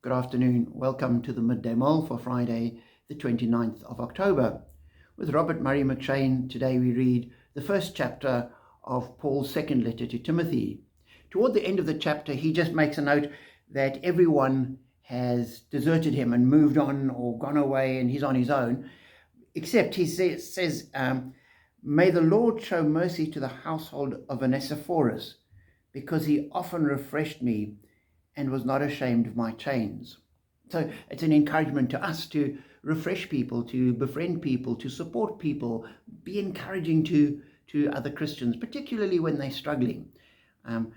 Good afternoon. Welcome to the Midday Mull for Friday, the 29th of October. With Robert Murray McShane, today we read the first chapter of Paul's second letter to Timothy. Toward the end of the chapter, he just makes a note that everyone has deserted him and moved on or gone away and he's on his own, except he says, may the Lord show mercy to the household of Onesiphorus, because he often refreshed me and was not ashamed of my chains. So it's an encouragement to us to refresh people, to befriend people, to support people, be encouraging to other Christians, particularly when they're struggling. In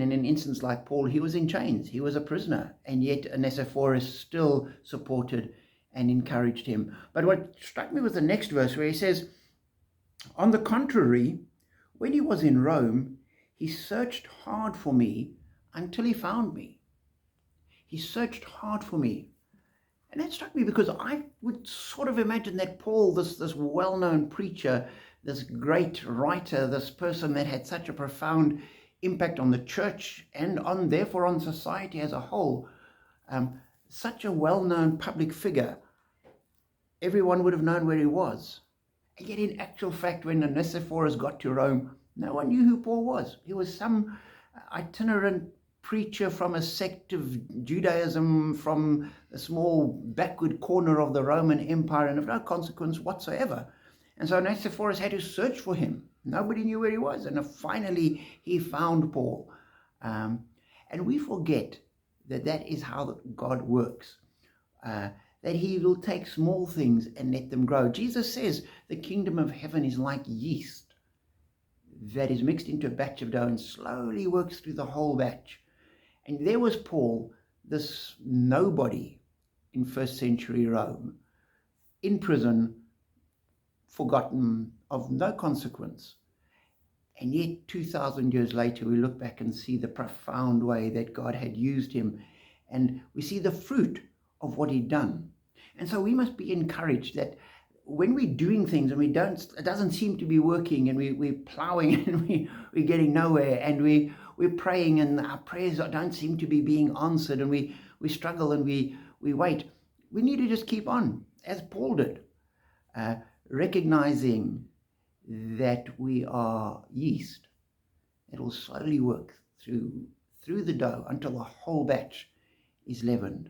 an instance like Paul, he was in chains, he was a prisoner, and yet Onesiphorus still supported and encouraged him. But what struck me was the next verse where he says, on the contrary, when he was in Rome, he searched hard for me until he found me. He searched hard for me. And that struck me because I would sort of imagine that Paul, this well-known preacher, this great writer, this person that had such a profound impact on the church and therefore on society as a whole, such a well-known public figure, everyone would have known where he was. And yet in actual fact, when Onesiphorus got to Rome, no one knew who Paul was. He was some itinerant preacher from a sect of Judaism from a small backward corner of the Roman Empire and of no consequence whatsoever. And so Onesiphorus had to search for him. Nobody knew where he was. And finally, he found Paul. And we forget that is how God works. That he will take small things and let them grow. Jesus says the kingdom of heaven is like yeast that is mixed into a batch of dough and slowly works through the whole batch. And there was Paul, this nobody in first century Rome, in prison, forgotten, of no consequence. And yet 2,000 years later, we look back and see the profound way that God had used him. And we see the fruit of what he'd done. And so we must be encouraged that when we're doing things and it doesn't seem to be working, and we're plowing and we're getting nowhere, and we're praying and our prayers don't seem to be being answered, and we struggle and we wait, we need to just keep on, as Paul did, recognizing that we are yeast. It will slowly work through the dough until the whole batch is leavened.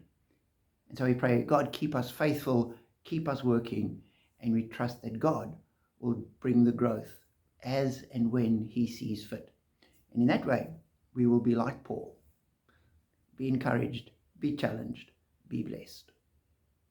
And so we pray, God, keep us faithful, keep us working, and we trust that God will bring the growth as and when he sees fit. And in that way, we will be like Paul. Be encouraged, be challenged, be blessed.